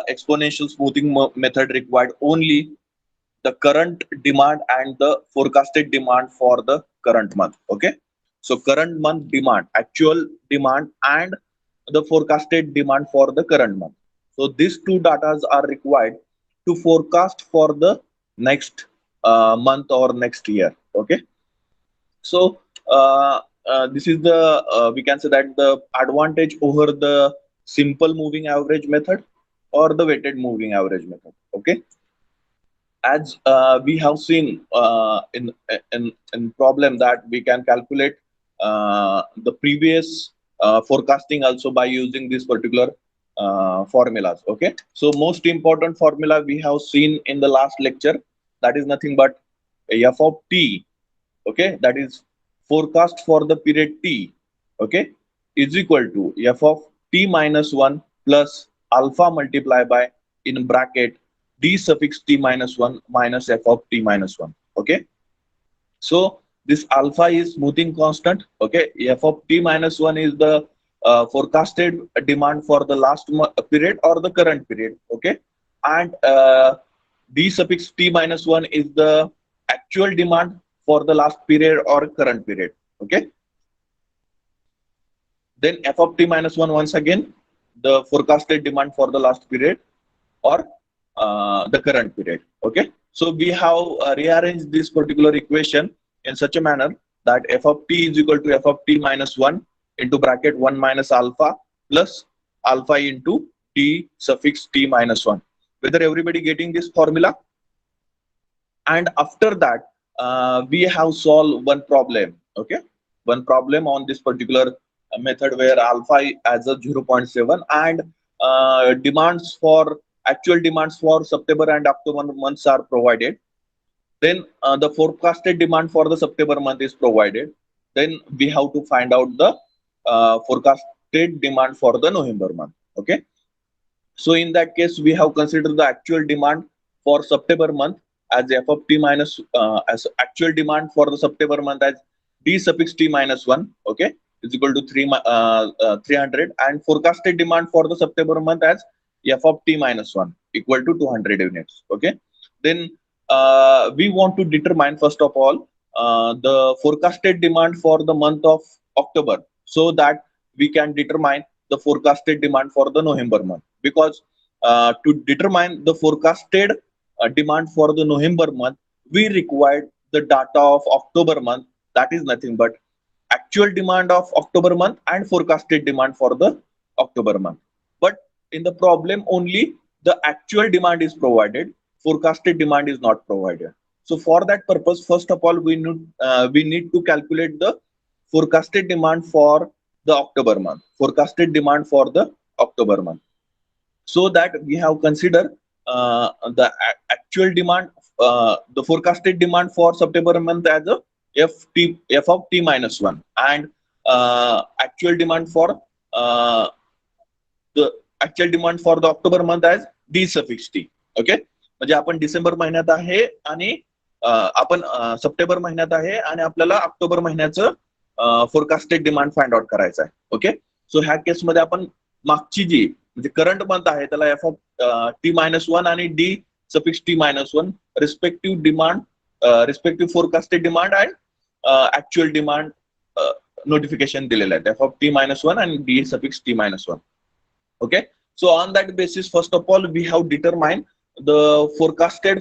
exponential smoothing method required only the current demand and the forecasted demand for the current month. Okay, so current month demand, actual demand, and the forecasted demand for the current month. So these two datas are required to forecast for the next month or next year. Okay, so this is the we can say that the advantage over the simple moving average method or the weighted moving average method. Okay, as we have seen in problem that we can calculate the previous forecasting also by using this particular formulas. Okay, so most important formula we have seen in the last lecture, that is nothing but f of t. Okay, that is forecast for the period t. Okay, is equal to f of t minus 1 plus alpha multiplied by in bracket d suffix t minus 1 minus f of t minus 1. Okay, so this alpha is smoothing constant. Okay, f of t minus 1 is the forecasted demand for the last period or the current period. Okay, and d suffix t minus 1 is the actual demand for the last period or current period. Okay, then f of t minus 1 once again the forecasted demand for the last period or the current period. Okay, so we have rearranged this particular equation in such a manner that f of t is equal to f of t minus 1 into bracket 1 minus alpha plus alpha into t suffix t minus 1. Whether everybody getting this formula? And after that we have solved one problem. Okay, one problem on this particular method where alpha as a 0.7 and demands for actual demands for September and October months are provided. Then the forecasted demand for the September month is provided. Then we have to find out the forecasted demand for the November month. Okay, so in that case we have considered the actual demand for September month as f of t minus as actual demand for the September month as d suffix t minus 1. Okay, is equal to 300, and forecasted demand for the September month as f of t minus 1 equal to 200 units. Okay, then we want to determine first of all the forecasted demand for the month of October, so that we can determine the forecasted demand for the November month. Because to determine the forecasted demand for the November month, we required the data of October month, that is nothing but actual demand of October month and forecasted demand for the October month. But in the problem only the actual demand is provided, forecasted demand is not provided. So for that purpose, first of all we need to calculate the forecasted demand for the October month, forecasted demand for the October month, so that we have considered the actual demand, the forecasted demand for September month as a f of t minus 1 and actual demand for the actual demand for the October month as d suffix t. Okay, म्हणजे आपण December महिन्यात आहे आणि आपण September महिन्यात आहे आणि आपल्याला ऑक्टोबर महिन्याचं फोरकास्टेड डिमांड फाइंड आउट करायचं आहे. ओके, सो ह्या केसमध्ये आपण मागची जी म्हणजे करंट मंथ आहे त्याला एफ ऑफ टी मायनस 1 आणि D suffix T minus 1 respective demand, respective forecasted demand and actual demand notification दिलेलं आहे, एफ ऑफ टी मायनस 1 आणि D suffix T minus 1. Okay, so on that basis first of all we have determined the forecasted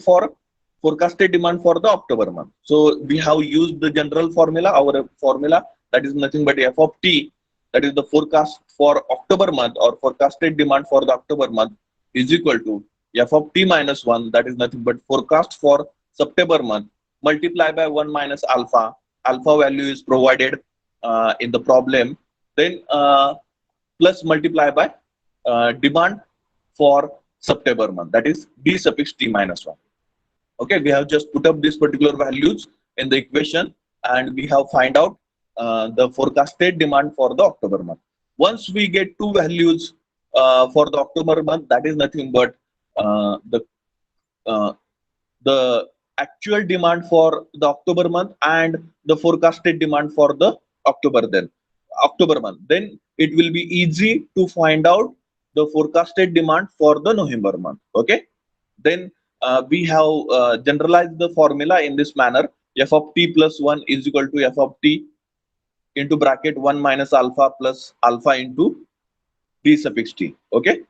demand for the October month. So we have used the general formula, our formula, that is nothing but f of t, that is the forecast for October month or forecasted demand for the October month, is equal to f of t minus 1, that is nothing but forecast for September month, multiply by 1 minus alpha. Alpha value is provided in the problem, then plus multiply by demand for September month, that is d suffix t minus 1. Okay, we have just put up these particular values in the equation and we have find out the forecasted demand for the October month. Once we get two values for the October month, that is nothing but the actual demand for the October month and the forecasted demand for the October month, then it will be easy to find out the forecasted demand for the November month. Okay, then we have generalized the formula in this manner. F of t plus 1 is equal to f of t into bracket 1 minus alpha plus alpha into d suffix t. Okay,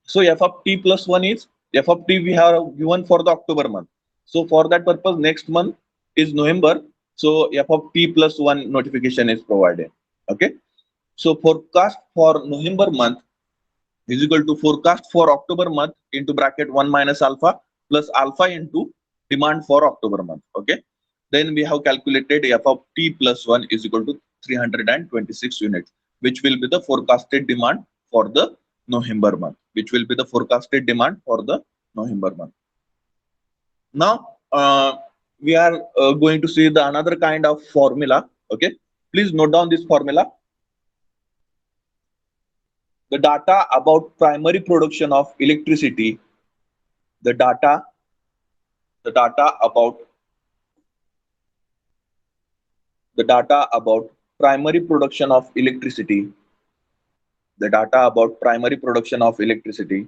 so f of t plus 1 is f of t we have given for the October month. So for that purpose, next month is November. So f of t plus 1 notification is provided. Okay, so forecast for November month is equal to forecast for October month into bracket 1 minus alpha plus alpha into demand for October month. Okay, then we have calculated f of t plus 1 is equal to 326 units, which will be the forecasted demand for the November month, which will be the forecasted demand for the November month. Now we are going to see the another kind of formula. Okay, please note down this formula. The data about primary production of electricity, the data about primary production of electricity, the data about primary production of electricity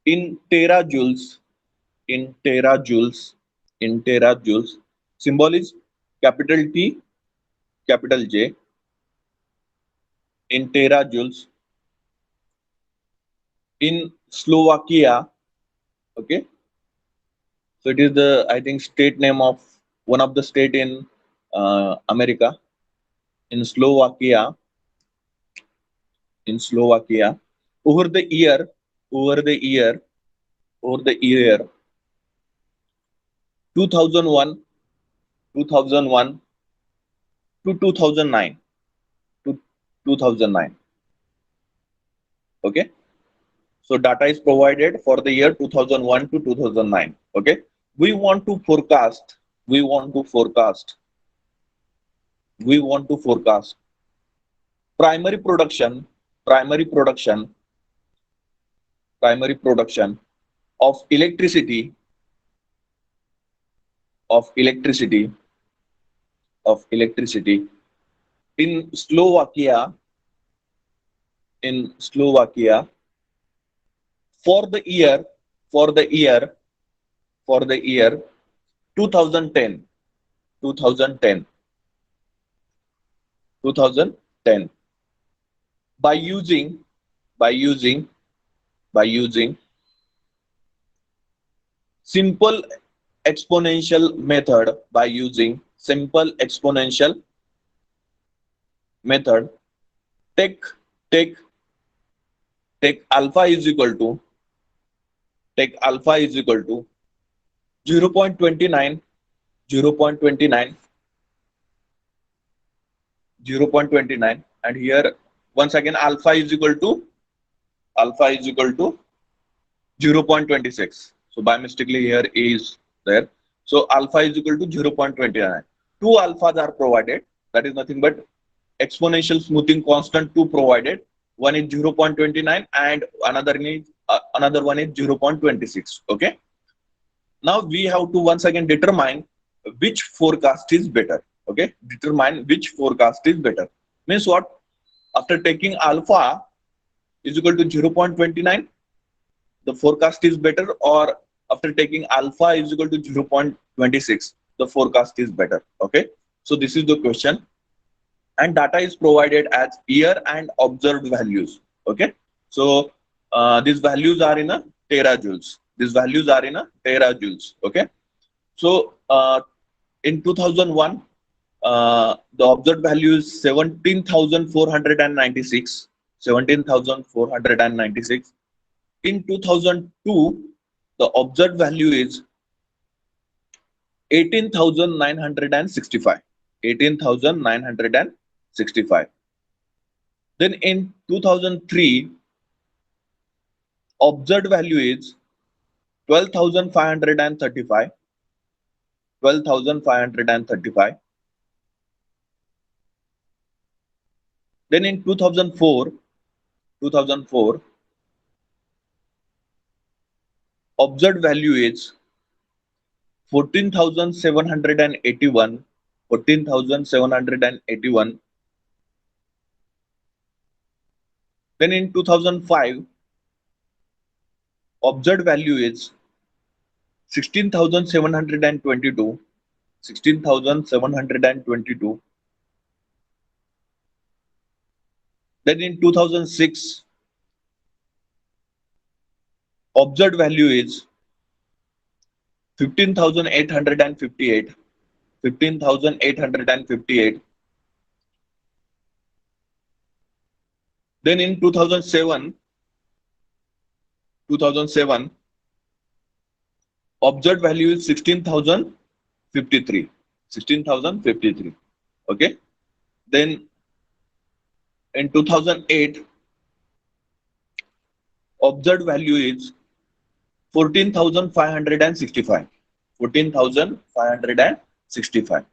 in terajoules, in terajoules, in terajoules. Symbol is capital T, capital J, in terajoules. In Slovakia, okay. So it is the, I think, state name of one of the state in America. In Slovakia, over the year, over the year, over the year 2001, 2001 to 2009, to 2009. Okay, so data is provided for the year 2001 to 2009. Okay, we want to forecast, we want to forecast primary production, primary production, primary production of electricity, of electricity, of electricity in Slovakia, in Slovakia for the year, for the year, for the year 2010, 2010, 2010 by using, by using, by using simple exponential method, by using simple exponential method. Take alpha is equal to, take alpha is equal to 0.29, 0.29, 0.29, and here once again alpha is equal to, alpha is equal to 0.26. So by mistakenly here A is there. So alpha is equal to 0.29. Two alphas are provided. That is nothing but exponential smoothing constant 2 provided. One is 0.29 and another one is 0.26. Okay. Now we have to once again determine which forecast is better. Okay. Determine which forecast is better. Means what? After taking alpha is equal to 0.29, the forecast is better, or after taking alpha is equal to 0.26, the forecast is better. Okay, so this is the question, and data is provided as year and observed values. Okay, so these values are in a terajoules, these values are in a terajoules. Okay, so in 2001 the observed value is 17,496, 17,496. In 2002, the observed value is 18,965. 18,965. Then in 2003, observed value is 12,535. 12,535. Then in 2004, observed value is 14,781. 14,781. Then in 2005, observed value is 16,722. 16,722. Then in 2006, observed value is 15,858. 15,858. Then in 2007, observed value is 16,053. 16,053. Okay. Then in 2008, observed value is 14,565. 14,565.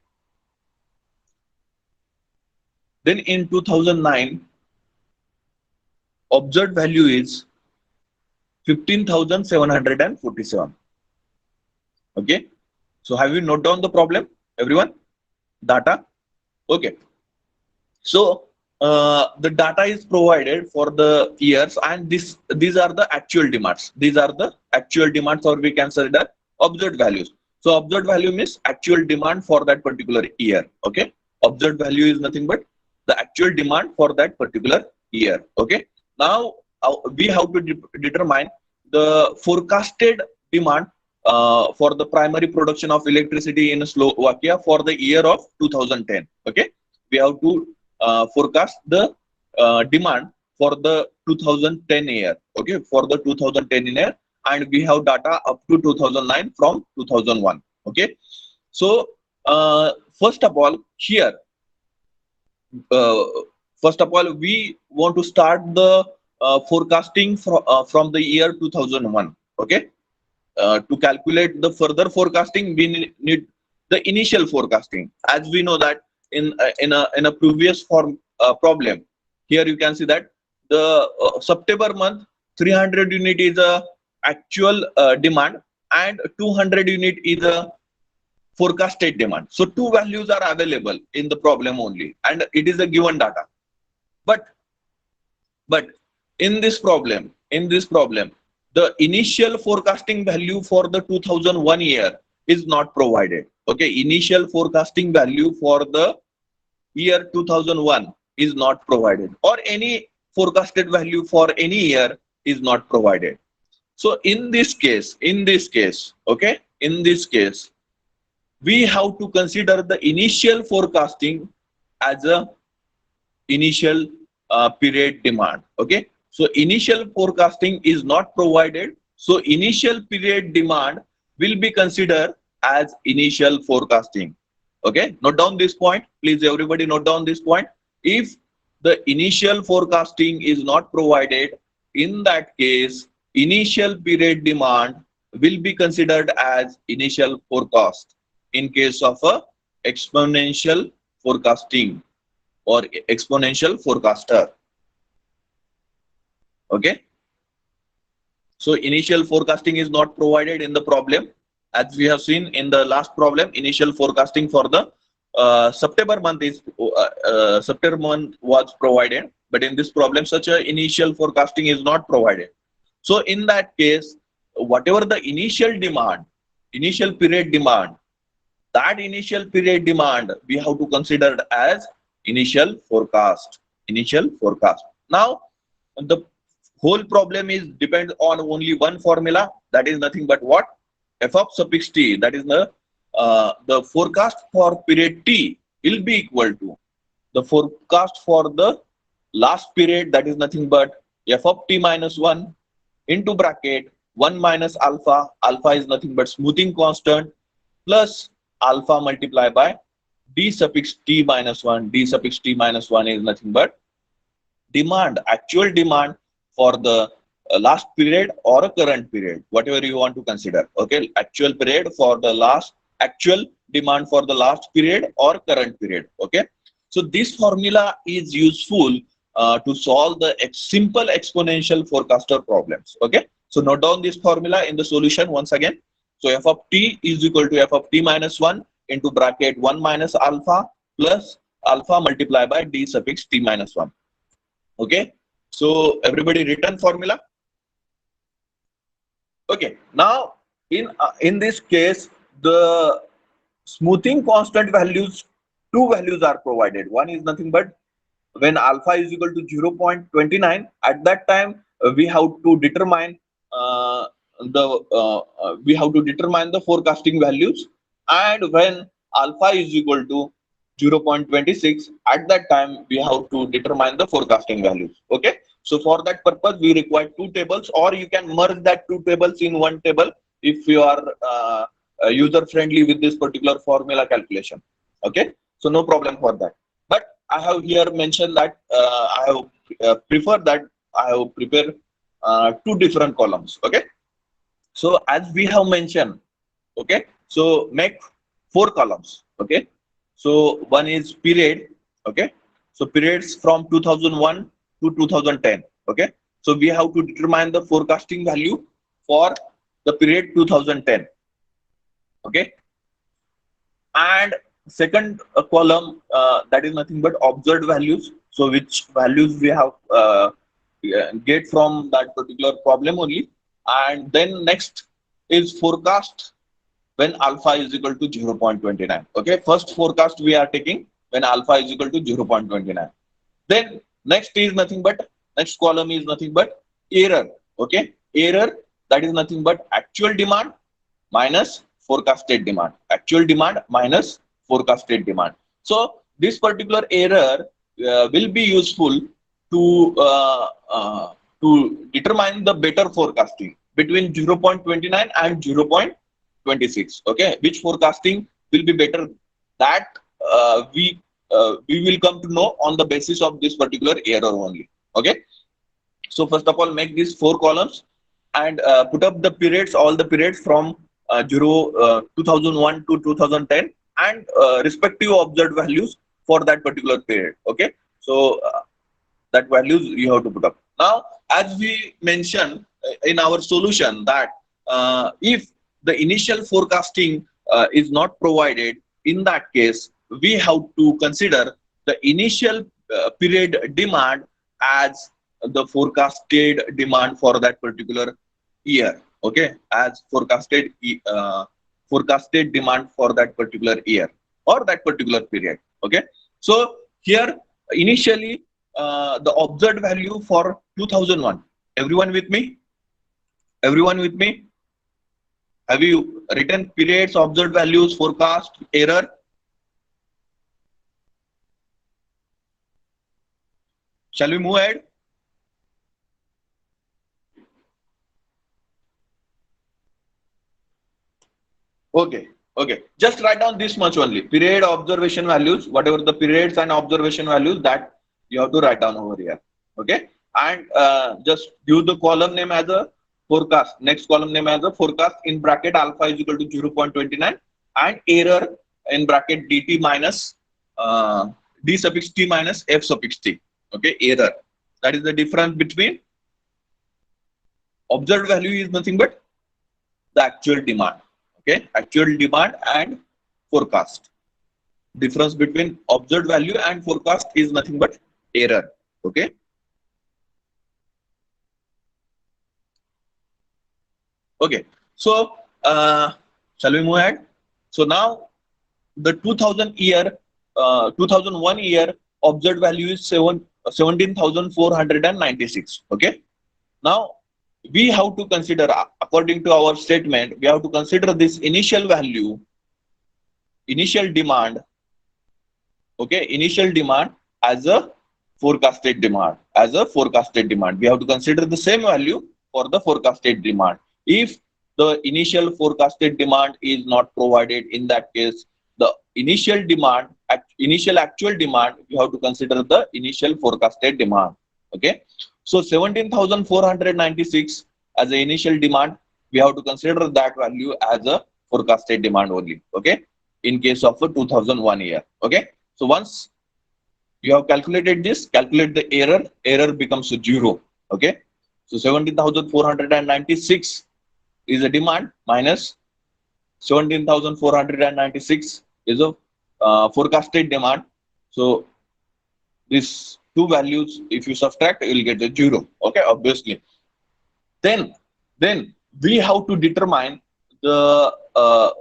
Then in 2009, observed value is 15,747. Okay. So have you note down the problem, everyone? Data. Okay. So the data is provided for the years, and these are the actual demands. These are the actual demands, or we can say that observed values. So observed value means actual demand for that particular year. Okay. Observed value is nothing but the actual demand for that particular year. Okay. Now we have to determine the forecasted demand for the primary production of electricity in Slovakia for the year of 2010. Okay. We have to forecast the demand for the 2010 year. Okay. For the 2010 year, and we have data up to 2009 from 2001. Okay. So first of all, here, we want to start the forecasting from the year 2001. Okay. To calculate the further forecasting, we need the initial forecasting. As we know that in a previous problem, here you can see that the September month 300 unit is a actual demand, and 200 unit is a forecasted demand. So two values are available in the problem only, and it is a given data. But in this problem, the initial forecasting value for the 2001 year is not provided. Okay. Initial forecasting value for the year 2001 is not provided, or any forecasted value for any year is not provided. So in this case, okay, in this case, we have to consider the initial forecasting as a initial period demand. Okay. So initial forecasting is not provided. So initial period demand will be considered as initial forecasting. Okay. Note down this point. Please, everybody, note down this point. If the initial forecasting is not provided, in that case, initial period demand will be considered as initial forecast in case of a exponential forecasting or exponential forecaster. Okay. So initial forecasting is not provided in the problem. As we have seen in the last problem, initial forecasting for the September month was provided, but in this problem, such a initial forecasting is not provided. So in that case, whatever the initial demand, initial period demand, that initial period demand we have to consider as initial forecast. Initial forecast. Now the whole problem is depends on only one formula, that is nothing but what? F of suffix t, that is the forecast for period t will be equal to the forecast for the last period, that is nothing but f of t minus 1 into bracket 1 minus alpha. Alpha is nothing but smoothing constant, plus alpha multiplied by d suffix t minus 1. D suffix t minus 1 is nothing but demand, actual demand for the last period or a current period, whatever you want to consider. Okay. Actual period for the last, actual demand for the last period or current period. Okay. So this formula is useful to solve the simple exponential forecaster problems. Okay. So note down this formula in the solution once again. So f of t is equal to f of t minus 1 into bracket 1 minus alpha plus alpha multiplied by d suffix t minus 1. Okay. So everybody written formula. Okay, now in this case, the smoothing constant values, two values are provided. One is nothing but when alpha is equal to 0.29, at that time we have to determine the forecasting values, and when alpha is equal to 0.26, at that time we have to determine the forecasting values. Okay, so for that purpose we require two tables, or you can merge that two tables in one table if you are user friendly with this particular formula calculation. Okay, so no problem for that. But I have here mentioned that I have preferred that I have prepared two different columns. Okay, so as we have mentioned, okay, so make four columns. Okay, so one is period. Okay, so periods from 2001 to 2010. Okay, so we have to determine the forecasting value for the period 2010. Okay, and second column, that is nothing but observed values, so which values we have get from that particular problem only. And then next is forecast when alpha is equal to 0.29. Okay, first forecast we are taking when alpha is equal to 0.29. Then next is nothing but, next column is nothing but error. Okay, error, that is nothing but actual demand minus forecasted demand. Actual demand minus forecasted demand. So this particular error will be useful to determine the better forecasting between 0.29 and 0.26. Okay, which forecasting will be better, that we will come to know on the basis of this particular error only. Okay, so first of all, make these four columns and put up the periods, all the periods from 2001 to 2010, and respective observed values for that particular period. Okay, so that values you have to put up. Now, as we mentioned in our solution, that if the initial forecasting is not provided, in that case we have to consider the initial period demand as the forecasted demand for that particular year. Okay, as forecasted demand for that particular year or that particular period. Okay, so here initially the observed value for 2001. Everyone with me? Everyone with me? Have you written periods, observed values, forecast, error? Shall we move ahead? Okay, okay. Just write down this much only. Period, observation values, whatever the periods and observation values, that you have to write down over here. Okay, and just give the column name as a forecast. Next column name as a forecast, in bracket alpha is equal to 0.29, and error in bracket dt minus d suffix t minus f suffix t. Okay, error. That is the difference between observed value is nothing but the actual demand. Okay, actual demand and forecast. Difference between observed value and forecast is nothing but error. Okay, okay. So shall we move ahead? So now the 2001 year observed value is 17,496. Okay, now we have to consider, according to our statement, we have to consider this initial value, initial demand. Okay, initial demand as a forecasted demand. As a forecasted demand, we have to consider the same value for the forecasted demand. If the initial forecasted demand is not provided, in that case the initial demand, initial actual demand, you have to consider the initial forecasted demand. Okay, so 17,496 as the initial demand, we have to consider that value as a forecasted demand only. Okay, in case of a 2001 year. Okay, so once you have calculated this, calculate the error, error becomes 0. Okay, so 17,496 is a demand minus 17,496 is a forecasted demand. So this two values, if you subtract, you'll get a 0. Okay, obviously. Then we have to determine the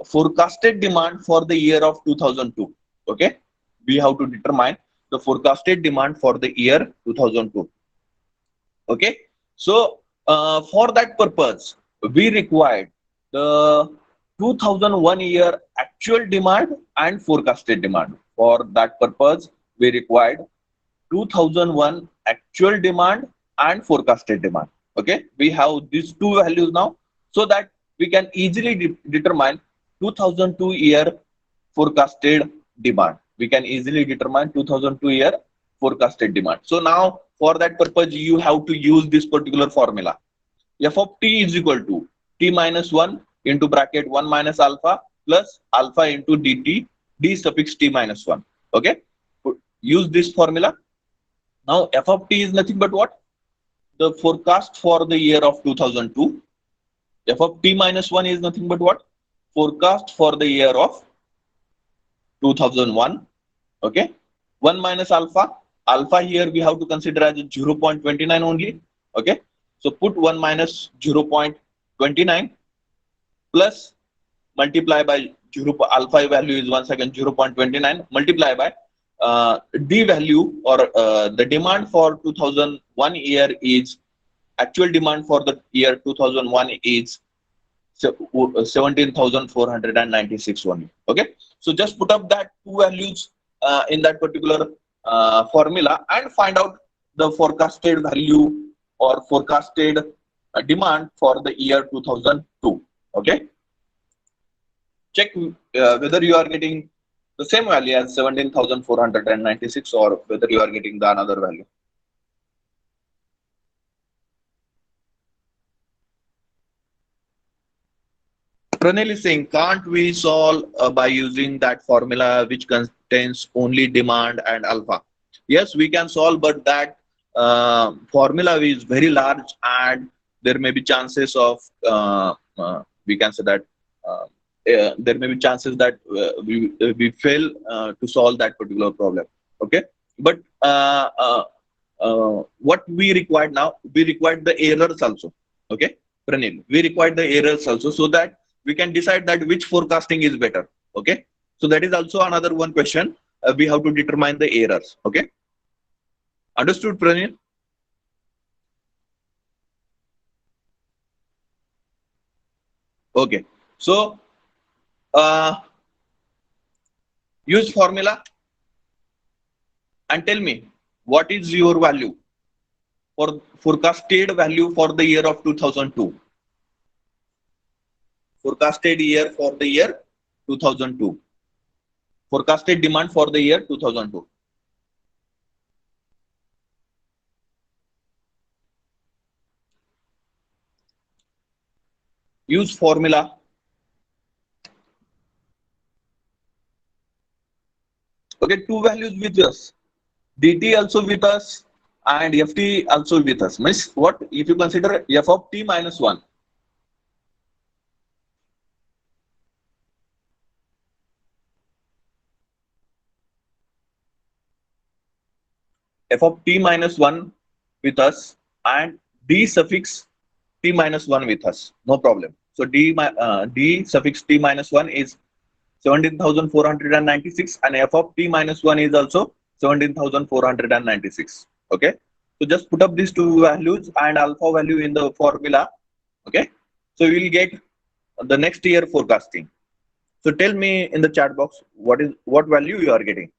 forecasted demand for the year of 2002. Okay, we have to determine the forecasted demand for the year 2002. Okay, so for that purpose, we required the 2001 year actual demand and forecasted demand. For that purpose, we required 2001 actual demand and forecasted demand. Okay, we have these two values now, so that we can easily determine 2002 year forecasted demand. We can easily determine 2002 year forecasted demand. So now for that purpose, you have to use this particular formula. F of t is equal to t minus 1 into bracket 1 minus alpha plus alpha into dt d suffix t minus 1. Okay, use this formula. Now f of t is nothing but what? The forecast for the year of 2002. F of t minus 1 is nothing but what? Forecast for the year of 2001. Okay, 1 minus alpha. Alpha here we have to consider as 0.29 only. Okay, so put 1 minus 0.29 plus multiply by 0. Alpha value is once again 0.29 multiply by D value, or the demand for 2001 year is, actual demand for the year 2001 is 17,496 only. Okay, so just put up that two values in that particular formula and find out the forecasted value or forecasted demand for the year 2002. Okay, check whether you are getting the same value as 17,496 or whether you are getting the another value. Pranil is saying, can't we solve by using that formula which contains only demand and alpha? Yes, we can solve, but that formula is very large and there may be chances of, we can say that there may be chances that we fail to solve that particular problem. Okay, but what we required now, we required the errors also. Okay, Pranil, we required the errors also, so that we can decide that which forecasting is better. Okay, so that is also another one question. We have to determine the errors. Okay, understood, Pranil? Okay, so use formula and tell me what is your value for forecasted value for the year of 2002. Forecasted year for the year 2002. Forecasted demand for the year 2002. Use formula. Okay, two values with us. dt also with us and ft also with us. Means what? If you consider f of t minus 1. F of t minus 1 with us and d suffix t minus 1 with us. No problem. So d suffix t minus 1 is 17,496 and f of t minus 1 is also 17,496. Okay, so just put up these two values and alpha value in the formula. Okay, so you will get the next year forecasting. So tell me in the chat box what value you are getting.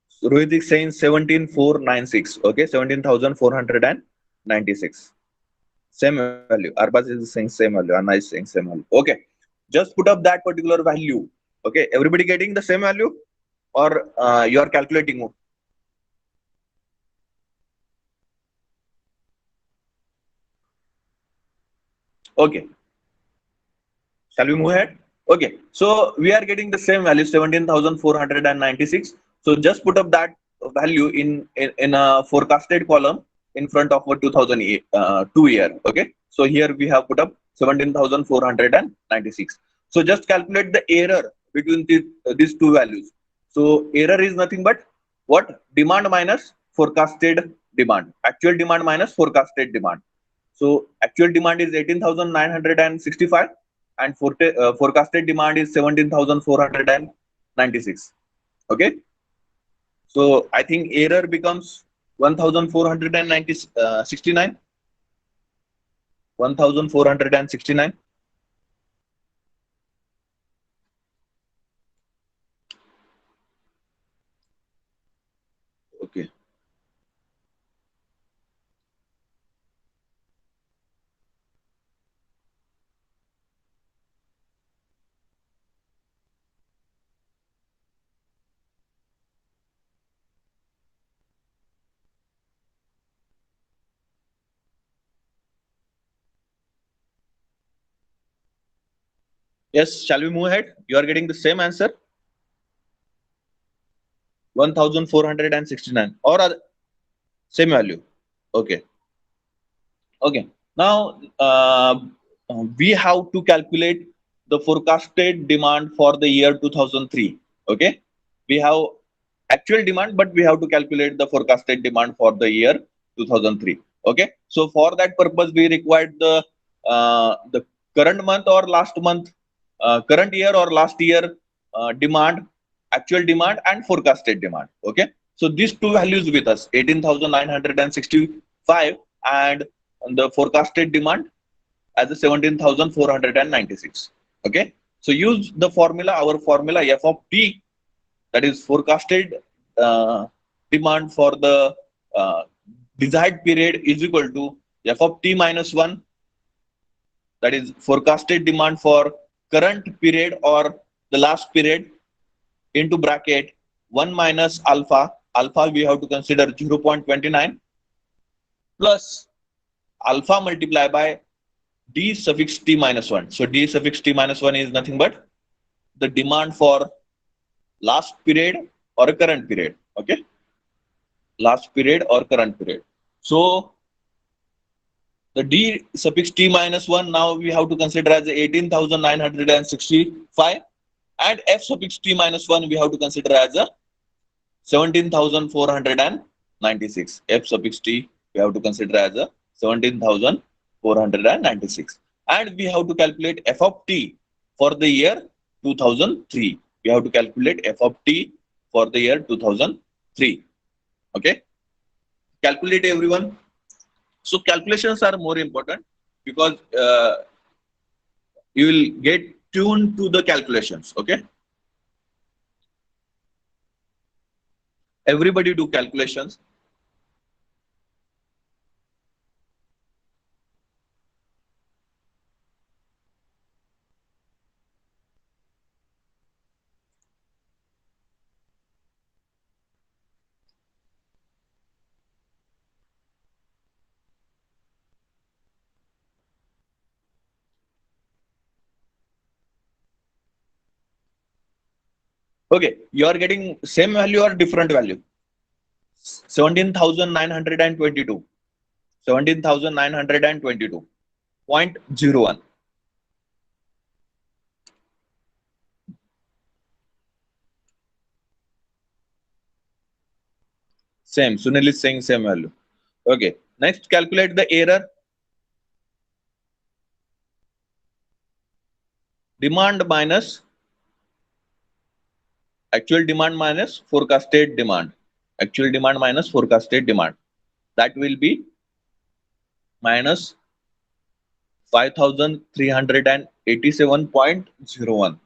So Rohit is saying 17,496. Okay, 17,496. Same value. Arbaz is saying same value. Anna is saying same value. Okay, just put up that particular value. Okay, everybody getting the same value, or you are calculating? Okay, shall we move ahead? Okay, so we are getting the same value, 17,496. So just put up that value in a forecasted column in front of a 2002 year. Okay, so here we have put up 17,496. So just calculate the error between these two values. So error is nothing but what? Demand minus forecasted demand. Actual demand minus forecasted demand. So actual demand is 18,965 and forecasted demand is 17,496. Okay. So I think error becomes 1,469. 1,469. Okay. Yes, shall we move ahead? You are getting the same answer. 1,469 or same value. Okay. Okay. Now we have to calculate the forecasted demand for the year 2003. Okay. We have actual demand, but we have to calculate the forecasted demand for the year 2003. Okay. So for that purpose, we required the current month or last month, current year or last year demand, actual demand and forecasted demand. Okay. So these two values with us, 18,965 and the forecasted demand as a 17,496. Okay. So use the formula, our formula f of t, that is forecasted demand for the uh, desired period is equal to f of t minus 1, that is forecasted demand for current period or the last period, into bracket 1 minus alpha. Alpha we have to consider 0.29 plus alpha multiplied by d suffix t minus 1. So d suffix t minus 1 is nothing but the demand for last period or a current period. Okay, last period or current period. So the d suffix t minus 1 now we have to consider as 18,965 and f suffix t minus 1 we have to consider as a 17,496. F suffix t we have to consider as a 17,496 and we have to calculate f of t for the year 2003. We have to calculate f of t for the year 2003. Okay, calculate everyone. So calculations are more important because you will get tuned to the calculations. Okay, everybody do calculations. Okay, you are getting same value or different value? 17,922. 17,922.01. Same. Sunil is saying same value. Okay. Next, calculate the error. Demand minus actual demand minus forecasted demand. Actual demand minus forecasted demand. That will be minus 5,387.01.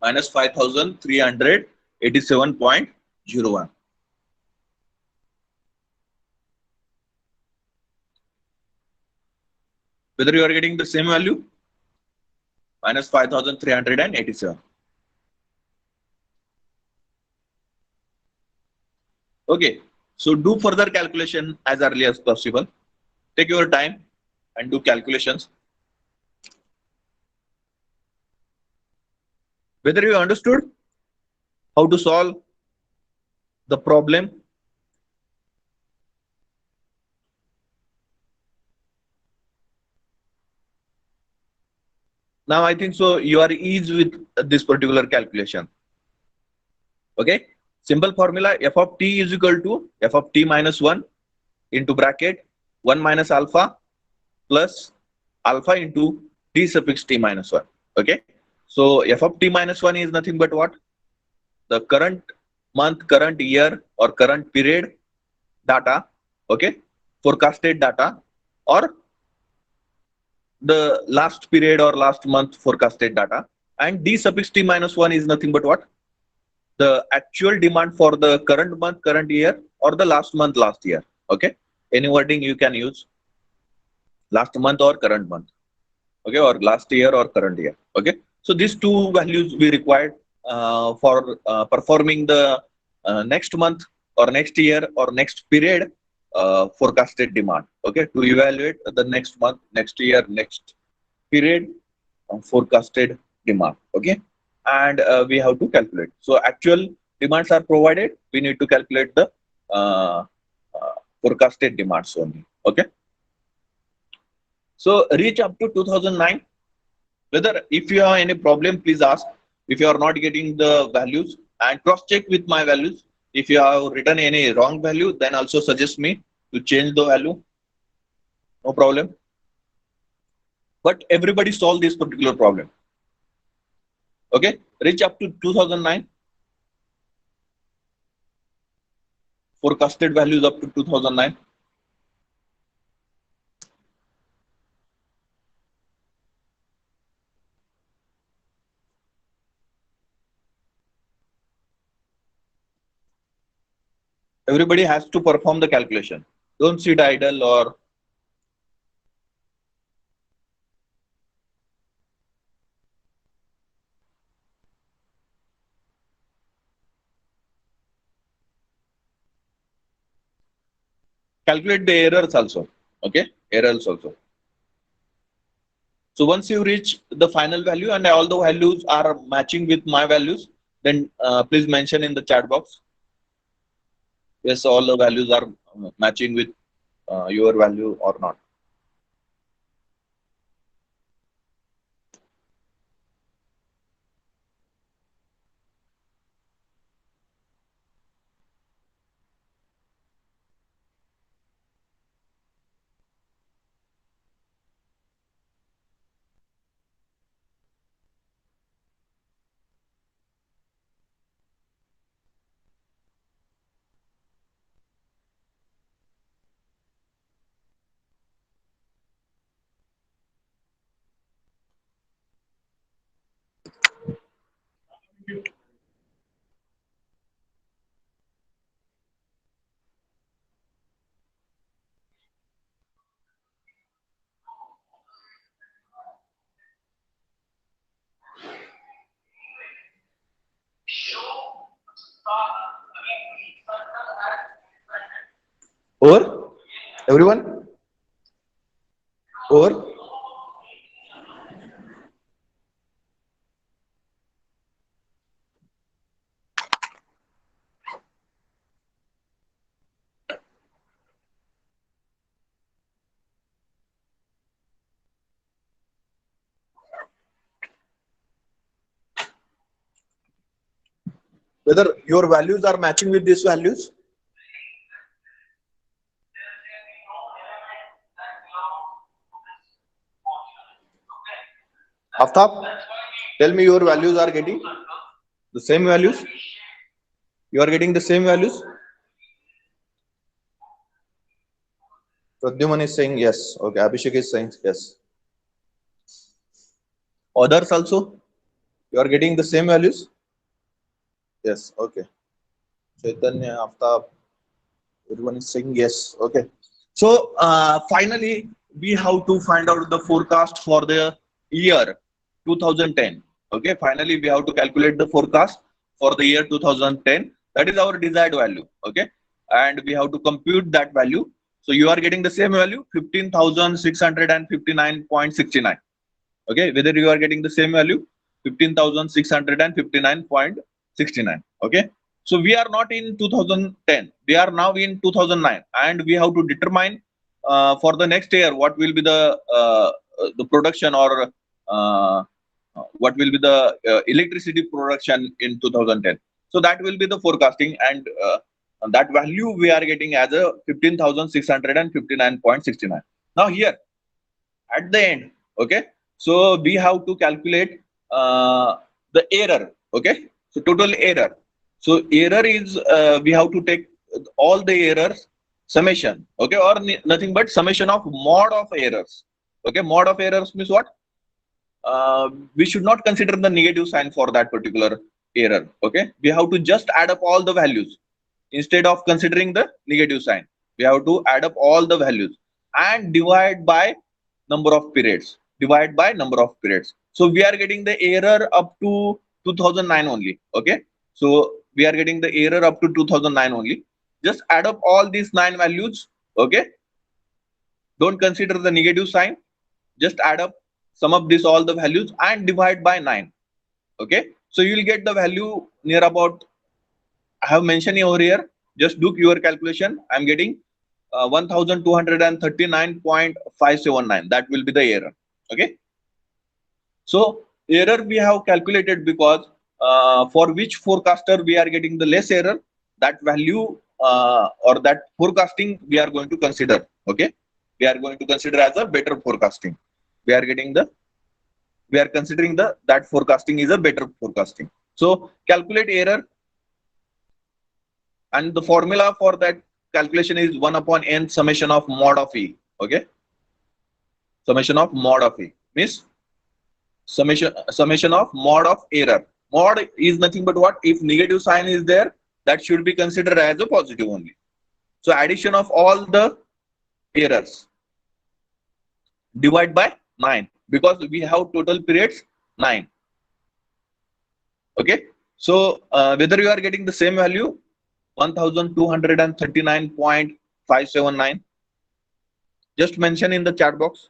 Minus 5,387.01. Whether you are getting the same value, minus 5,387. Okay, so do further calculation as early as possible. Take your time and do calculations. Whether you understood, how to solve the problem. Now I think so you are easy with this particular calculation. Okay, simple formula, f of t is equal to f of t minus 1 into bracket 1 minus alpha plus alpha into t suffix t minus 1. Okay, so f of t minus 1 is nothing but what? The current month, current year, or current period data. Okay, forecasted data, or the last period or last month forecasted data. And d suffix t minus 1 is nothing but what? The actual demand for the current month, current year, or the last month, last year. Okay, any wording you can use, last month or current month. Okay, or last year or current year. Okay, so these two values we required for performing the next month or next year or next period forecasted demand. Okay, to evaluate the next month, next year, next period forecasted demand. Okay, and we have to calculate. So actual demands are provided, we need to calculate the forecasted demands only. Okay, so reach up to 2009. Whether if you have any problem, please ask. If you are not getting the values, and cross check with my values. If you have written any wrong value, then also suggest me to change the value. No problem. But everybody solve this particular problem. Okay, reach up to 2009. Forecasted values up to 2009. Everybody has to perform the calculation. Don't sit idle or calculate the errors also. Okay, errors also. So once you reach the final value and all the values are matching with my values, then please mention in the chat box. Yes, all the values are matching with your value or not. Over? Everyone? Over? Whether your values are matching with these values? Aftab, tell me your values are getting the same values? You are getting the same values? Pradyuman is saying yes. Okay, Abhishek is saying yes. Others also? You are getting the same values? Yes, okay. Chaitanya, Aftab, everyone is saying yes. Okay. So finally, we have to find out the forecast for the year 2010. Okay. Finally, we have to calculate the forecast for the year 2010. That is our desired value. Okay. And we have to compute that value. So you are getting the same value, 15,659.69. Okay. Whether you are getting the same value, 15,659.69. 69. Okay. So we are not in 2010. We are now in 2009, and we have to determine for the next year what will be the production, or what will be the electricity production in 2010. So that will be the forecasting, and that value we are getting as a 15,659.69. Now here at the end, okay, so we have to calculate the error. Okay, so total error. So error is, we have to take all the errors summation, okay, or nothing but summation of mod of errors. Okay, mod of errors means what? We should not consider the negative sign for that particular error. Okay, we have to just add up all the values instead of considering the negative sign. We have to add up all the values and divide by number of periods. Divide by number of periods. So we are getting the error up to 2009 only. Okay, so we are getting the error up to 2009 only. Just add up all these 9 values. Okay, don't consider the negative sign. Just add up, sum up this all the values and divide by 9. Okay, so you will get the value near about, I have mentioned over here. Just do your calculation. I'm getting 1239.579. That will be the error. Okay, so error we have calculated because for which forecaster we are getting the less error, that value or that forecasting we are going to consider. Okay, we are going to consider as a better forecasting. We are considering that forecasting is a better forecasting. So calculate error, and the formula for that calculation is 1 upon n summation of mod of e. Okay, summation of mod of e means summation of mod of error. Mod is nothing but what? If negative sign is there, that should be considered as a positive only. So addition of all the errors, divide by 9, because we have total periods 9. Okay, so whether you are getting the same value 1239.579, just mention in the chat box.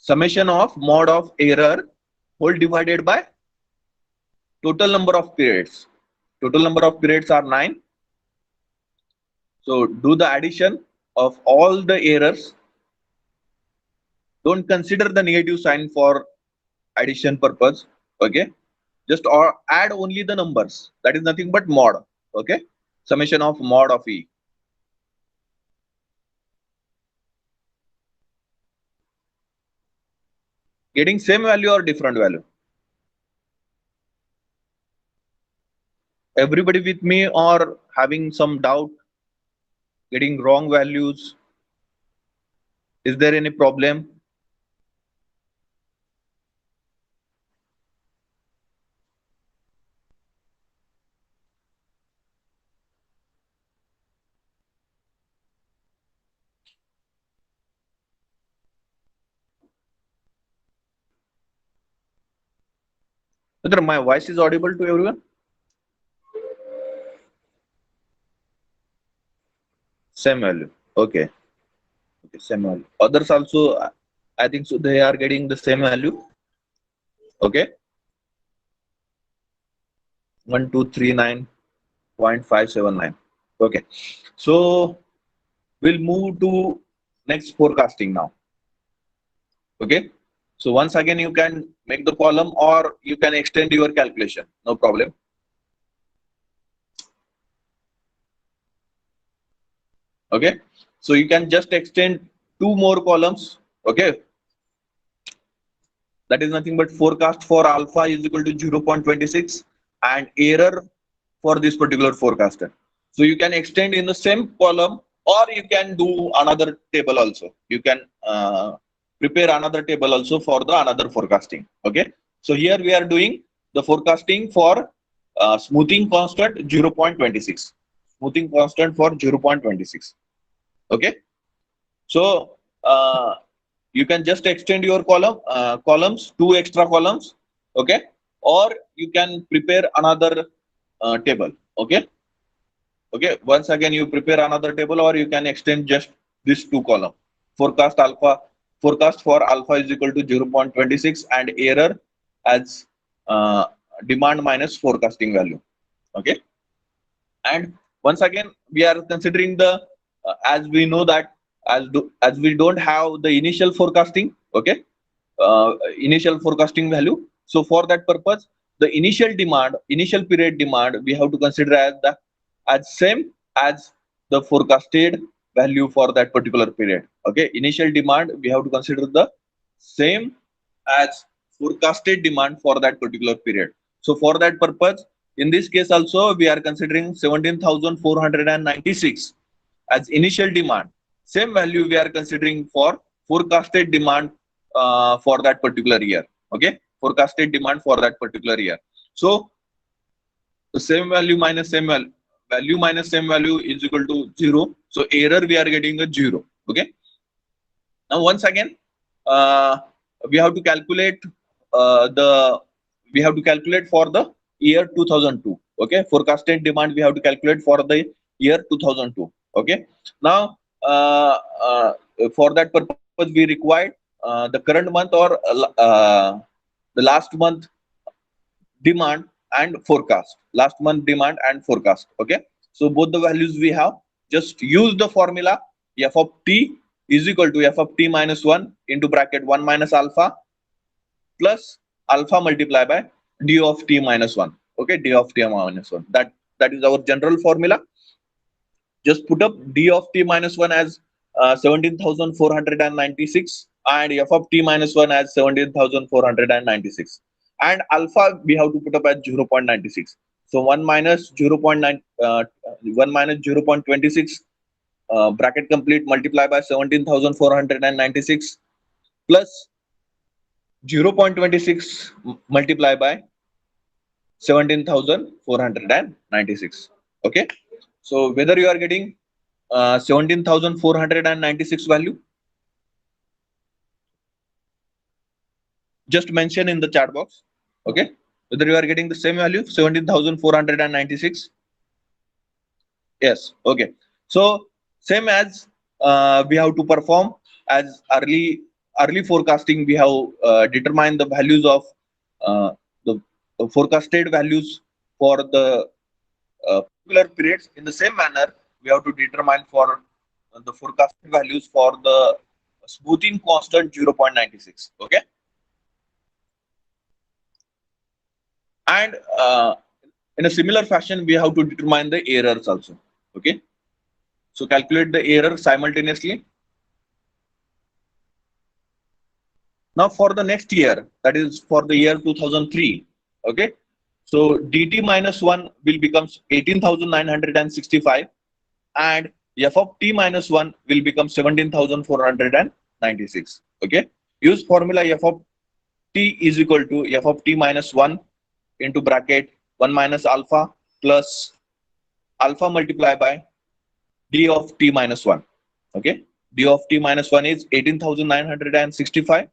Summation of mod of error whole divided by total number of periods. Total number of periods are 9. So do the addition of all the errors. Don't consider the negative sign for addition purpose. Okay, just or add only the numbers. That is nothing but mod. Okay, summation of mod of e. Getting same value or different value? Everybody with me, or having some doubt, getting wrong values? Is there any problem? Whether my voice is audible to everyone? Same value. Okay. Okay, same value. Others also, I think so, they are getting the same value. Okay. 1239.579. Okay. So we'll move to next forecasting now. Okay. So once again, you can make the column or you can extend your calculation. No problem. Okay. So you can just extend 2 more columns. Okay. That is nothing but forecast for alpha is equal to 0.26 and error for this particular forecaster. So you can extend in the same column, or you can do another table also. You can prepare another table also for the another forecasting. Okay. So here we are doing the forecasting for smoothing constant 0.26. Smoothing constant for 0.26. Okay. So you can just extend your columns, 2 extra columns. Okay. Or you can prepare another table. Okay. Okay. Once again, you prepare another table, or you can extend just this 2 column. Forecast for alpha is equal to 0.26 and error as demand minus forecasting value. Okay. And once again, we are considering the as we know that as we don't have the initial forecasting. Okay. Initial forecasting value. So for that purpose, the initial period demand, we have to consider as same as the forecasted value for that particular period. Okay, initial demand we have to consider the same as forecasted demand for that particular period. So for that purpose, in this case also we are considering 17,496 as initial demand. Same value we are considering for forecasted demand for that particular year. Okay, forecasted demand for that particular year. So the same value minus same value is equal to 0. So error we are getting a 0. Okay. Now once again, we have to calculate for the year 2002. Okay, forecasted demand we have to calculate for the year 2002. Okay. Now for that purpose we required the current month or the last month demand and forecast. Last month demand and forecast. Okay. So both the values we have. Just use the formula f of t is equal to f of t minus 1 into bracket 1 minus alpha plus alpha multiplied by d of t minus 1. Okay, d of t minus 1. That is our general formula. Just put up d of t minus 1 as 17,496 and f of t minus 1 as 17,496. And alpha we have to put up at 0.96. So 1 minus 0.26 bracket complete multiply by 17,496 plus 0.26 multiply by 17,496. Okay. So whether you are getting 17,496 value, just mention in the chat box. Okay, whether you are getting the same value 17,496. Yes. Okay, so same as we have to perform as early forecasting. We have determined the values of the forecasted values for the particular periods. In the same manner, we have to determine for the forecasted values for the smoothing constant 0.96. Okay. And in a similar fashion, we have to determine the errors also. Okay. So calculate the error simultaneously. Now for the next year, that is for the year 2003. Okay. So dt minus 1 will become 18,965 and f of t minus 1 will become 17,496. Okay. Use formula f of t is equal to f of t minus 1 into bracket 1 minus alpha plus alpha multiplied by d of t minus 1. Okay. D of t minus 1 is 18,965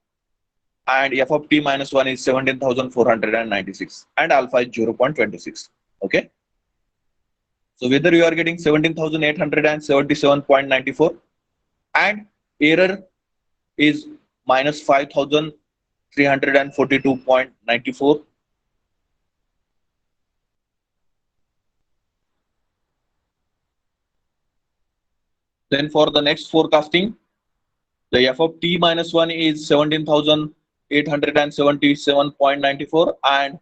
and f of t minus 1 is 17,496 and alpha is 0.26. Okay. So whether you are getting 17,877.94 and error is minus 5,342.94. Then for the next forecasting, the f of t minus 1 is 17,877.94 and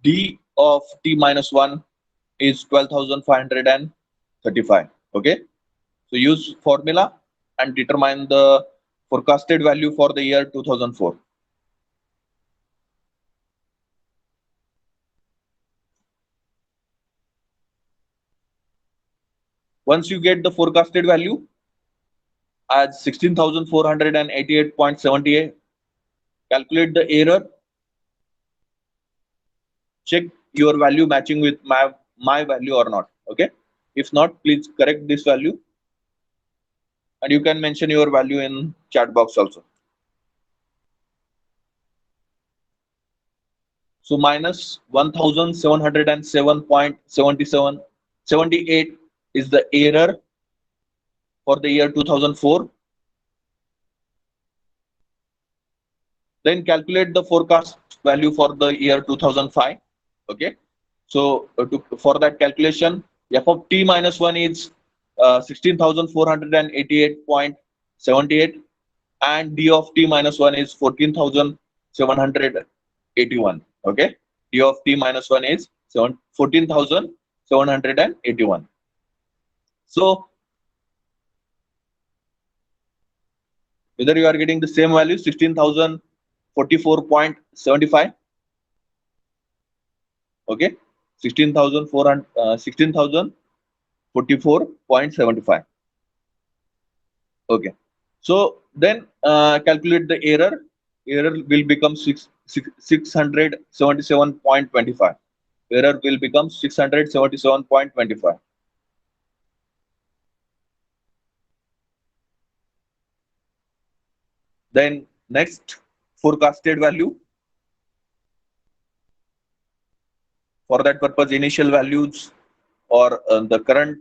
d of t minus 1 is 12,535. Okay. So use formula and determine the forecasted value for the year 2004. Once you get the forecasted value as 16,488.78, calculate the error check your value matching with my value or not. Okay, if not, please correct this value, and you can mention your value in chat box also. So minus 1707.7778 is the error for the year 2004. Then calculate the forecast value for the year 2005. Okay, so for that calculation, f of t minus 1 is 16,488.78, and d of t minus 1 is 14,781. Okay, d of t minus 1 is 14,781. So whether you are getting the same value, 16,044.75. Okay, 16,044.75. Okay, so then calculate the error. Error will become 677.25. Error will become 677.25. Then next, forecasted value. For that purpose, initial values or the current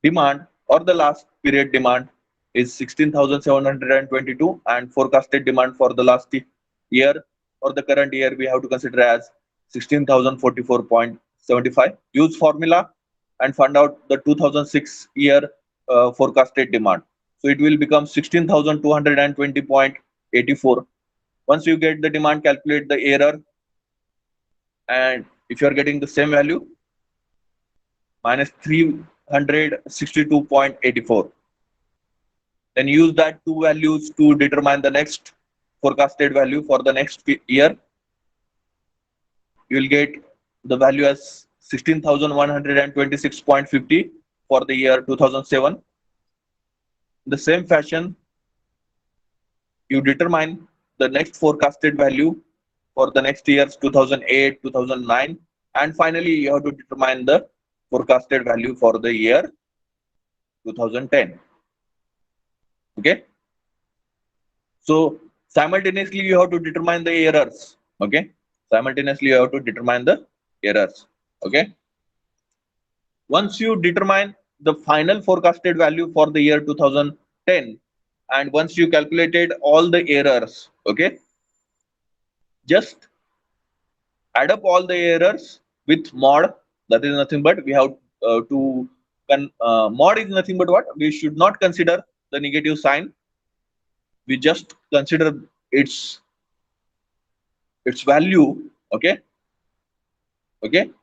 demand or the last period demand is 16,722, and forecasted demand for the last year or the current year we have to consider as 16,044.75. Use formula and find out the 2006 year forecasted demand. So it will become 16,220.84. Once you get the demand, calculate the error, and if you are getting the same value, minus 362.84. Then use that two values to determine the next forecasted value for the next year. You will get the value as 16,126.50 for the year 2007. In the same fashion, you determine the next forecasted value for the next years 2008, 2009, and finally you have to determine the forecasted value for the year 2010. Okay, so simultaneously you have to determine the errors. Okay, simultaneously you have to determine the errors. Okay, once you determine the final forecasted value for the year 2010, and once you calculated all the errors, okay, just add up all the errors with mod. That is nothing but we have to mod is nothing but what? We should not consider the negative sign. We just consider its value. Okay,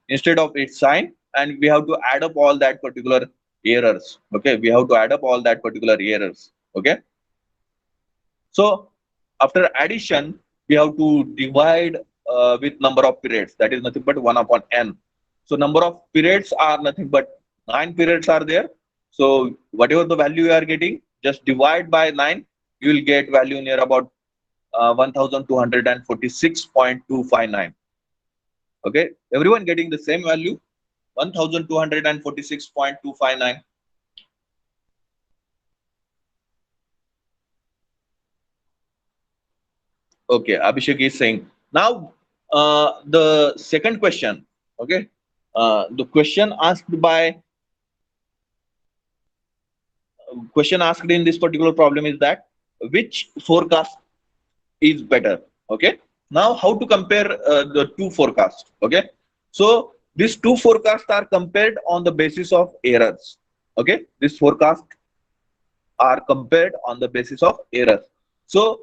instead of its sign, and we have to add up all that particular errors. Okay, we have to add up all that particular errors. Okay, so after addition, we have to divide with number of periods. That is nothing but 1 upon n. So number of periods are nothing but 9 periods are there. So whatever the value you are getting, just divide by 9. You will get value near about 1246.259. Okay, everyone getting the same value, 1246.259. Okay, Abhishek is saying. Now the second question. Okay, the question asked in this particular problem is that which forecast is better. Okay, now how to compare the two forecasts. Okay, so these two forecasts are compared on the basis of errors. Okay, this forecast are compared on the basis of errors. So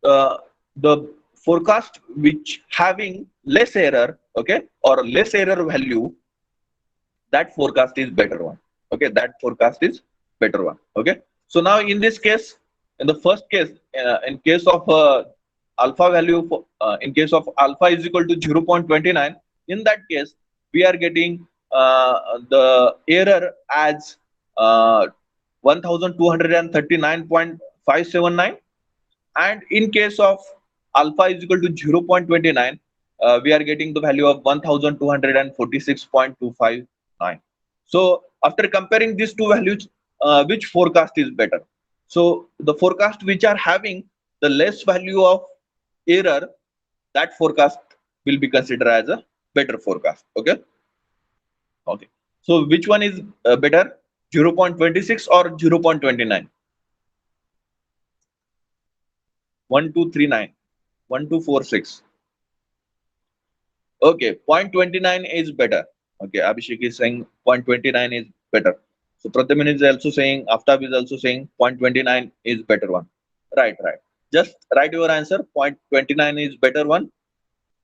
the forecast which having less error, okay, or less error value, that forecast is better one. Okay, that forecast is better one. Okay, so now in this case, in the first case, in case of alpha value for, in case of alpha is equal to 0.29, in that case we are getting the error as 1239.579, and in case of alpha is equal to 0.29, we are getting the value of 1246.259. So after comparing these two values, which forecast is better? So the forecast which are having the less value of error, that forecast will be considered as a better forecast. Okay. Okay. So which one is better, 0.26 or 0.29? 1239, 1246. Okay, 0.29 is better. Okay, Abhishek is saying 0.29 is better. So Prathamin is also saying, Aftab is also saying 0.29 is better one. Right, right. Just write your answer. 0.29 is better one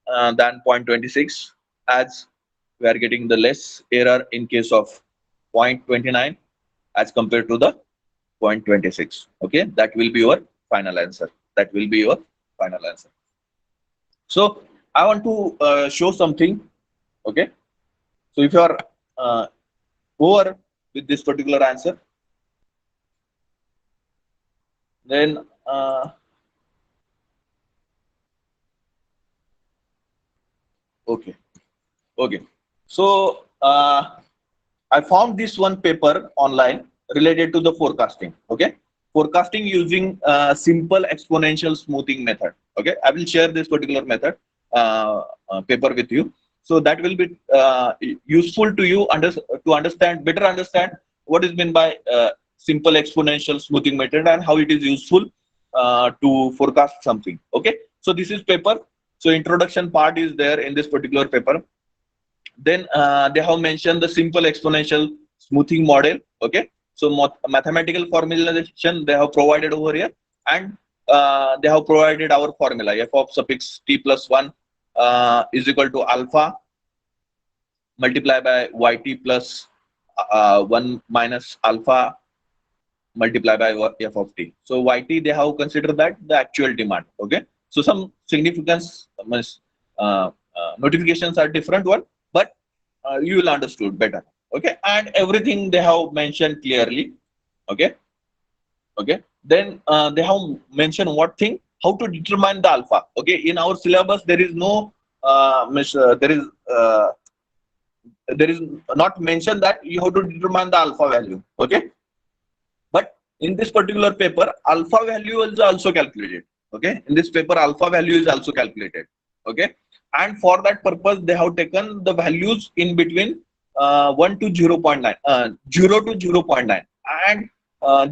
than 0.26, as we are getting the less error in case of 0.29 as compared to the 0.26. Okay, that will be your final answer. That will be your final answer. So I want to show something. Okay, so if you are uh, over with this particular answer, then okay, okay. So I found this one paper online related to the forecasting. Okay, forecasting using simple exponential smoothing method. Okay, I will share this particular method paper with you. So that will be useful to you to understand better understand what is meant by simple exponential smoothing method and how it is useful to forecast something. Okay, so this is paper. So introduction part is there in this particular paper. Then they have mentioned the simple exponential smoothing model. Okay, so mathematical formulation they have provided over here, and they have provided our formula f of suffix t plus 1 is equal to alpha multiplied by yt plus 1 minus alpha multiplied by f of t. So yt they have considered that the actual demand. Okay, so some significance notifications are different one, but you will understood better. Okay, and everything they have mentioned clearly. Okay, okay. Then they have mentioned what thing, how to determine the alpha. Okay, in our syllabus there is no there is not mentioned that you have to determine the alpha value. Okay, but in this particular paper alpha value is also calculated. Okay, in this paper alpha value is also calculated. Okay, and for that purpose they have taken the values in between 1 to 0.9, 0 to 0.9, and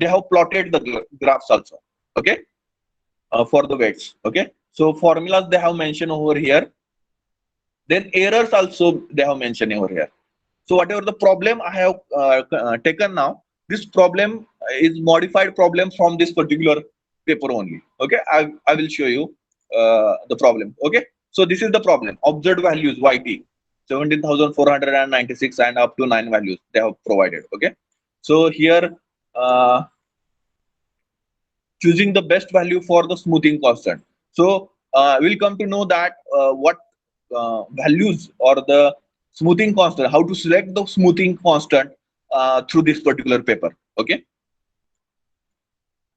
they have plotted the graphs also. Okay, for the weights. Okay, so formulas they have mentioned over here. Then errors also they have mentioned over here. So whatever the problem I have taken now, this problem is modified problem from this particular paper only. Okay, I will show you the problem. Okay, so this is the problem. Observed values yt 17,496 and up to 9 values they have provided. Okay, so here choosing the best value for the smoothing constant. So we'll come to know that what values or the smoothing constant, how to select the smoothing constant through this particular paper. Okay.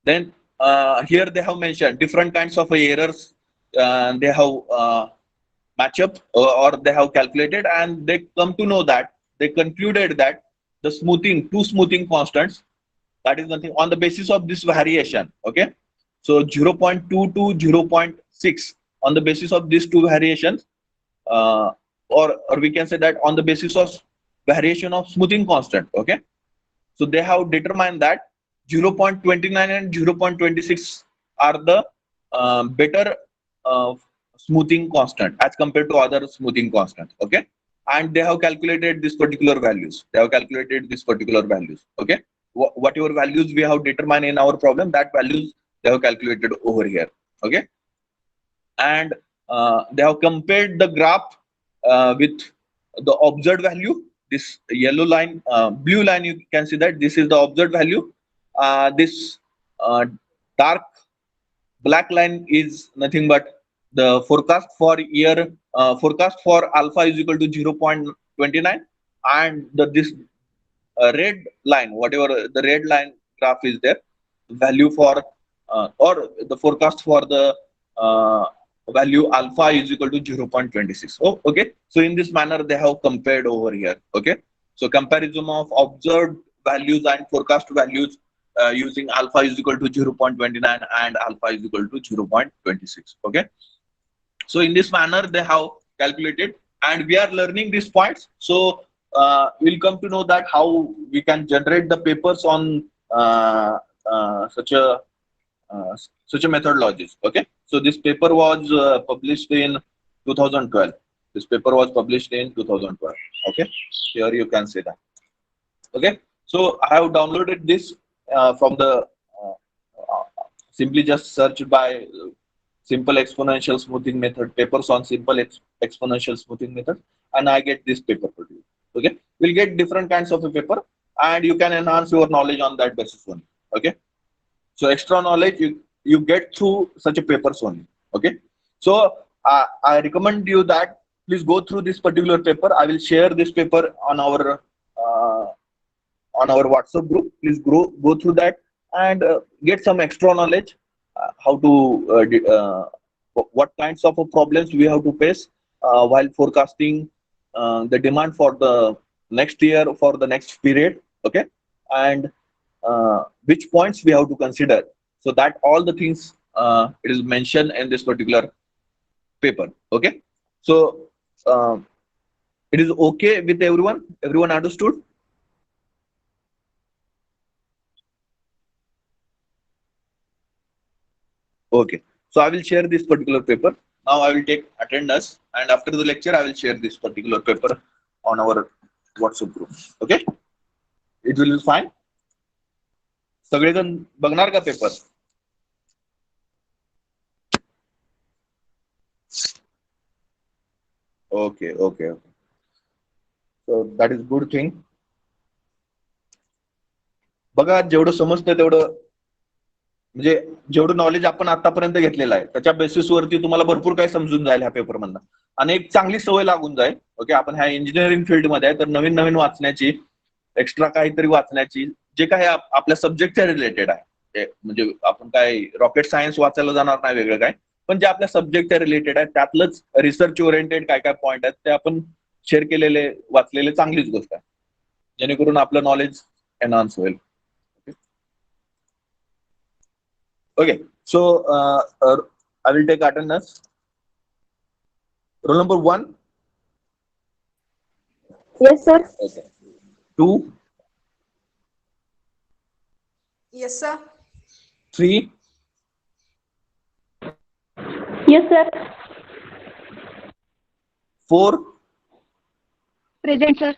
Then here they have mentioned different kinds of errors. They have match up or they have calculated, and they come to know that they concluded that the smoothing, two smoothing constants, that is nothing on the basis of this variation. Okay, so 0.2 to 0.6 on the basis of these two variations, or we can say that on the basis of variation of smoothing constant. Okay, so they have determined that 0.29 and 0.26 are the better uh, smoothing constant as compared to other smoothing constants. Okay, and they have calculated this particular values. They have calculated this particular values. Okay, whatever values we have determined in our problem, that values they have calculated over here. Okay, and they have compared the graph with the observed value. This yellow line, blue line, you can see that this is the observed value. This dark black line is nothing but the forecast for year, forecast for alpha is equal to 0.29, and this red line, whatever the red line graph is there, value for or the forecast for the value alpha is equal to 0.26. Oh, okay. So in this manner, they have compared over here. Okay. So comparison of observed values and forecast values using alpha is equal to 0.29 and alpha is equal to 0.26. Okay. So in this manner, they have calculated, and we are learning these points. So we'll come to know that how we can generate the papers on such a such a methodologies. Okay, so this paper was published in 2012. This paper was published in 2012. Okay, here you can see that. Okay, so I have downloaded this from the simply just search by simple exponential smoothing method, papers on simple exponential smoothing method, and I get this paper for you. Okay, we'll get different kinds of a paper, and you can enhance your knowledge on that basis only. Okay, so extra knowledge you get through such a papers only. Okay, so I recommend you that please go through this particular paper. I will share this paper uh, on our WhatsApp group. Please go through that and get some extra knowledge, how to what kinds of problems we have to face while forecasting the demand for the next year, for the next period. Okay, and which points we have to consider. So that all the things it is mentioned in this particular paper. Okay, so it is okay with everyone. Everyone understood? Okay, so I will share this particular paper. Now I will take attendance, and after the lecture, I will share this particular paper on our WhatsApp group. Okay, it will be fine. सगळेजण बघणार का paper? Okay, okay, okay. So that is good thing. बघा जेवढं समजतं तेवढं, म्हणजे जेवढं knowledge आपण आतापर्यंत घेतलेलं आहे त्याच्या बेसिसवरती तुम्हाला भरपूर काही समजून जाईल ह्या पेपर मधनं, आणि एक चांगली सवय लागून जाईल. ओके, आपण ह्या इंजिनिअरिंग फील्डमध्ये आहे तर नवीन नवीन वाचण्याची, एक्स्ट्रा काहीतरी वाचण्याची, जे काही आपल्या सब्जेक्टच्या रिलेटेड आहे. म्हणजे आपण काय रॉकेट सायन्स वाचायला जाणार नाही वेगळं काय, पण जे आपल्या सब्जेक्टच्या रिलेटेड आहे त्यातलंच रिसर्च ओरिएंटेड काय काय पॉईंट आहेत ते आपण शेअर केलेले, वाचलेले चांगलीच गोष्ट आहे, जेणेकरून आपलं नॉलेज एनहान्स होईल. Okay, so I will take attendance. Roll number 1. Yes, sir. Okay. 2. Yes, sir. 3. Yes, sir. 4. Present, sir.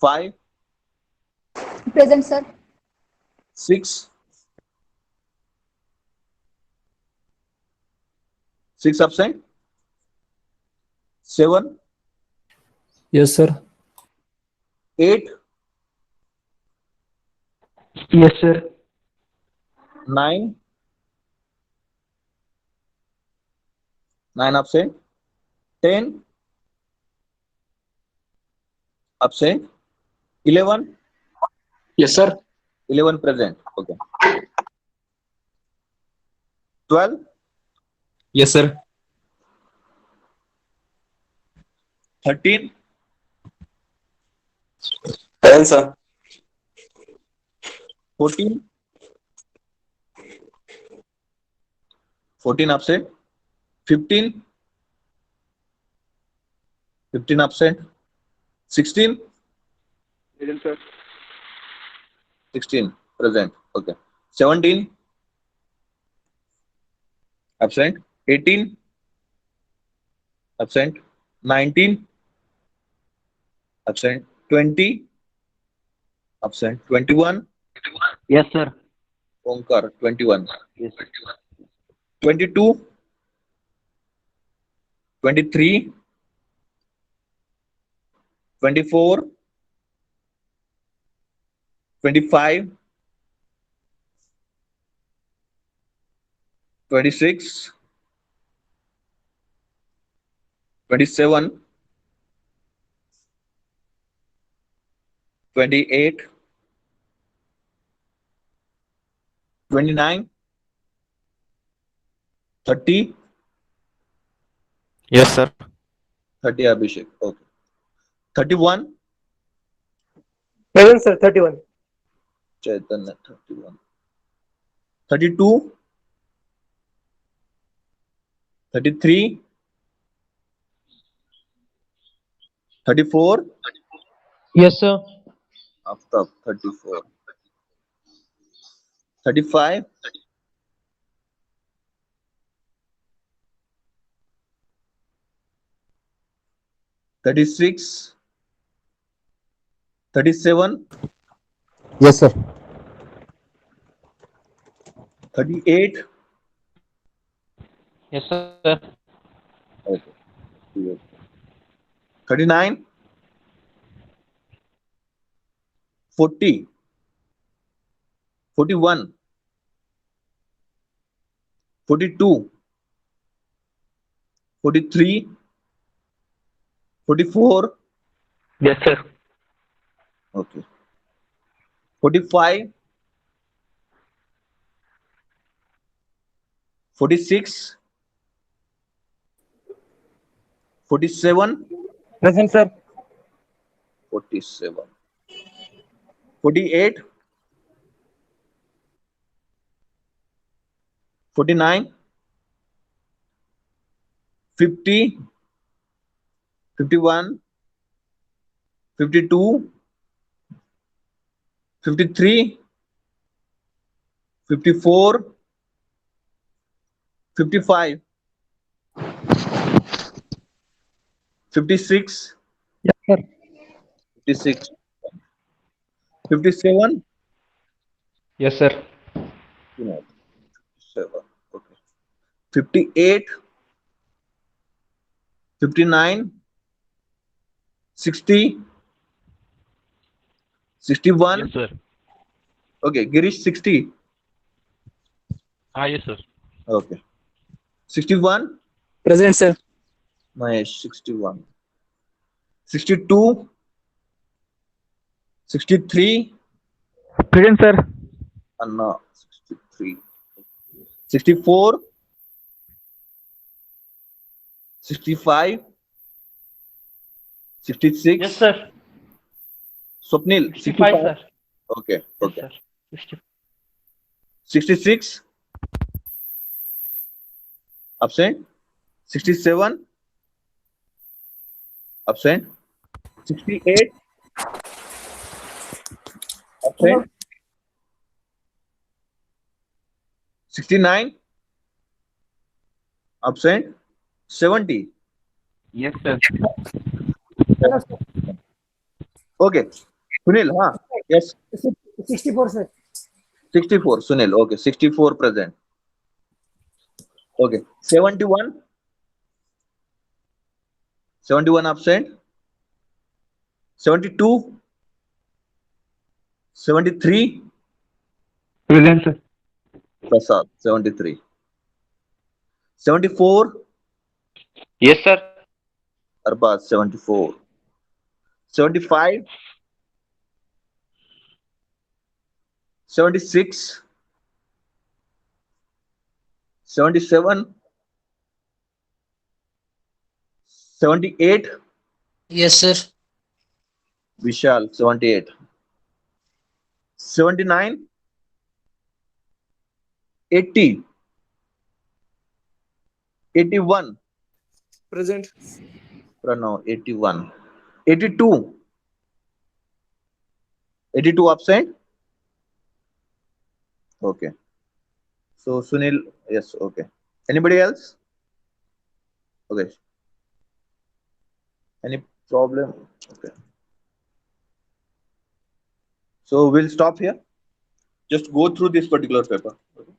5. Present, sir. 6. 6 absent. 7. Yes, sir. 8. Yes, sir. 9. 9 absent. 10. Absent. 11. Yes, sir. 11 present. Okay. 12. Yes, sir. 13. Present, sir. 14. 14 absent. 15. 15 absent. 16. Present, sir. 16 present. Okay. 17 absent. 18 absent. 19 absent. 20 absent. 21. Yes, sir. Omkar 21. Yes. 22. 23. 24. 25. 26. 27. 28. 29. 30. Yes, sir. 30 Abhishek. Okay. 31 Present, sir. 31. Chaitanya. 31. 32 33 34 Yes, sir. After 34 35 36 37 Yes, sir. 38 Yes, sir. okay 39 40 41 42 43 44 Yes, sir. okay 45 46 47 Present, sir. 47 48 49 50 51 52 53 54 55 56 Yes, sir. 56 57 Yes, sir. no, 7 okay 58 59 60 Yes, 61 sir. okay Girish 60 Ah, yes, sir. okay 61 Present, sir. Mahesh 61 62 63 Present, sir. Anna 63 64 65 Yes, 66 sir. Swapnil 65, 65 sir. okay Yes, okay sir. 60. 66 absent 67 absent 68 absent 69 absent 70 Yes, sir. okay Sunil huh yes 64, sir. 64 Sunil okay 64 present okay 71 71 absent 72 73 Present, sir. Prasad 73 74 Yes, sir. Arbaz 74 75 76 77 78 Yes, sir. Vishal 78 79 80 81 Present. Pranav 81 82 82 absent okay so Sunil yes okay anybody else okay any problem okay so we'll stop here just go through this particular paper okay?